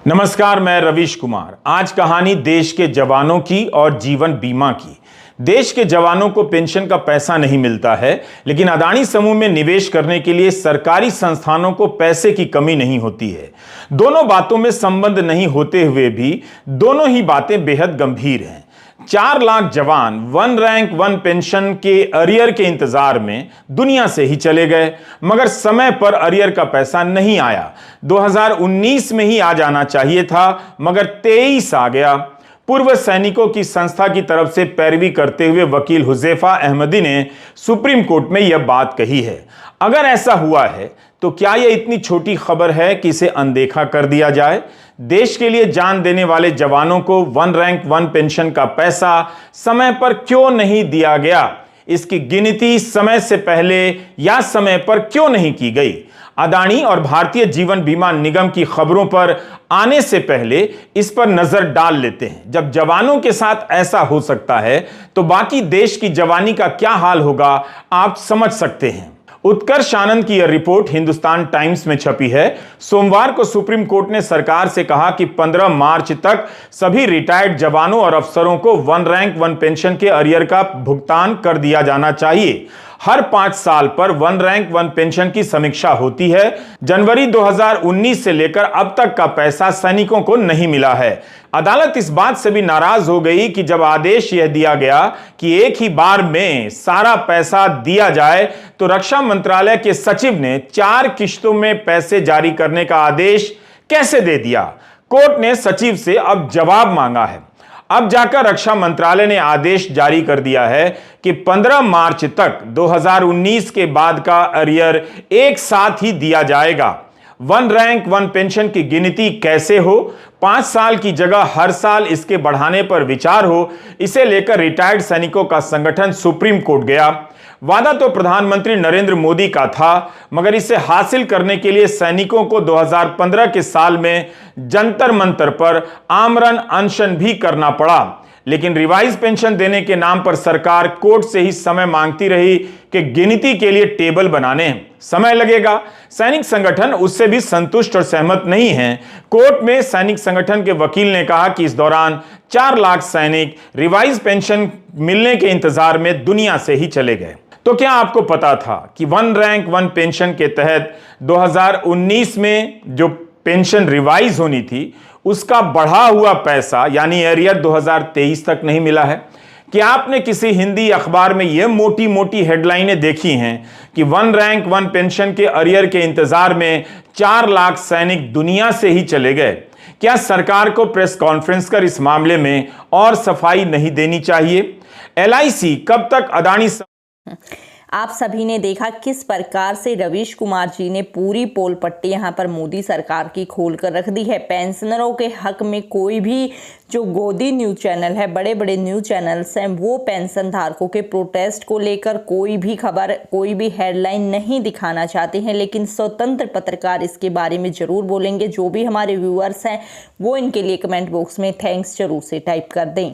नमस्कार, मैं रवीश कुमार। आज कहानी देश के जवानों की और जीवन बीमा की। देश के जवानों को पेंशन का पैसा नहीं मिलता है, लेकिन अदानी समूह में निवेश करने के लिए सरकारी संस्थानों को पैसे की कमी नहीं होती है। दोनों बातों में संबंध नहीं होते हुए भी दोनों ही बातें बेहद गंभीर हैं। 4 लाख जवान वन रैंक वन पेंशन के अरियर के इंतजार में दुनिया से ही चले गए, मगर समय पर अरियर का पैसा नहीं आया। 2019 में ही आ जाना चाहिए था, मगर 23 आ गया। पूर्व सैनिकों की संस्था की तरफ से पैरवी करते हुए वकील हुजैफा अहमदी ने सुप्रीम कोर्ट में यह बात कही है। अगर ऐसा हुआ है तो क्या यह इतनी छोटी खबर है कि इसे अनदेखा कर दिया जाए? देश के लिए जान देने वाले जवानों को वन रैंक वन पेंशन का पैसा समय पर क्यों नहीं दिया गया? इसकी गिनती समय से पहले या समय पर क्यों नहीं की गई? अदानी और भारतीय जीवन बीमा निगम की खबरों पर आने से पहले इस पर नजर डाल लेते हैं। जब जवानों के साथ ऐसा हो सकता है तो बाकी देश की जवानी का क्या हाल होगा, आप समझ सकते हैं। उत्कर्ष आनंद की यह रिपोर्ट हिंदुस्तान टाइम्स में छपी है। सोमवार को सुप्रीम कोर्ट ने सरकार से कहा कि 15 मार्च तक सभी रिटायर्ड जवानों और अफसरों को वन रैंक वन पेंशन के अरियर का भुगतान कर दिया जाना चाहिए। हर 5 साल पर वन रैंक वन पेंशन की समीक्षा होती है। जनवरी 2019 से लेकर अब तक का पैसा सैनिकों को नहीं मिला है। अदालत इस बात से भी नाराज हो गई कि जब आदेश यह दिया गया कि एक ही बार में सारा पैसा दिया जाए, तो रक्षा मंत्रालय के सचिव ने 4 किश्तों में पैसे जारी करने का आदेश कैसे दे दिया? कोर्ट ने सचिव से अब जवाब मांगा है। अब जाकर रक्षा मंत्रालय ने आदेश जारी कर दिया है कि 15 मार्च तक 2019 के बाद का अरियर एक साथ ही दिया जाएगा। वन रैंक वन पेंशन की गिनती कैसे हो? 5 साल की जगह हर साल इसके बढ़ाने पर विचार हो, इसे लेकर रिटायर्ड सैनिकों का संगठन सुप्रीम कोर्ट गया। वादा तो प्रधानमंत्री नरेंद्र मोदी का था, मगर इसे हासिल करने के लिए सैनिकों को 2015 के साल में जंतर मंतर पर आमरण अनशन भी करना पड़ा। लेकिन रिवाइज पेंशन देने के नाम पर सरकार कोर्ट से ही समय मांगती रही कि गिनती के लिए टेबल बनाने समय लगेगा। सैनिक संगठन उससे भी संतुष्ट और सहमत नहीं हैं। कोर्ट में सैनिक संगठन के वकील ने कहा कि इस दौरान 4 लाख सैनिक रिवाइज पेंशन मिलने के इंतजार में दुनिया से ही चले गए। तो क्या आपको पता था कि वन रैंक वन पेंशन के तहत 2019 में जो पेंशन रिवाइज होनी थी, उसका बढ़ा हुआ पैसा यानी एरियर 2023 तक नहीं मिला है? क्या आपने किसी हिंदी अखबार में यह मोटी मोटी हेडलाइनें देखी हैं कि वन रैंक वन पेंशन के अरियर के इंतजार में 4 लाख सैनिक दुनिया से ही चले गए? क्या सरकार को प्रेस कॉन्फ्रेंस कर इस मामले में और सफाई नहीं देनी चाहिए? LIC कब तक अदानी आप सभी ने देखा किस प्रकार से रवीश कुमार जी ने पूरी पोल पट्टी यहाँ पर मोदी सरकार की खोल कर रख दी है। पेंशनरों के हक में कोई भी जो गोदी न्यूज़ चैनल है, बड़े बड़े न्यूज़ चैनल्स हैं, वो पेंशन धारकों के प्रोटेस्ट को लेकर कोई भी खबर, कोई भी हेडलाइन नहीं दिखाना चाहते हैं। लेकिन स्वतंत्र पत्रकार इसके बारे में ज़रूर बोलेंगे। जो भी हमारे व्यूअर्स हैं वो इनके लिए कमेंट बॉक्स में थैंक्स जरूर से टाइप कर दें।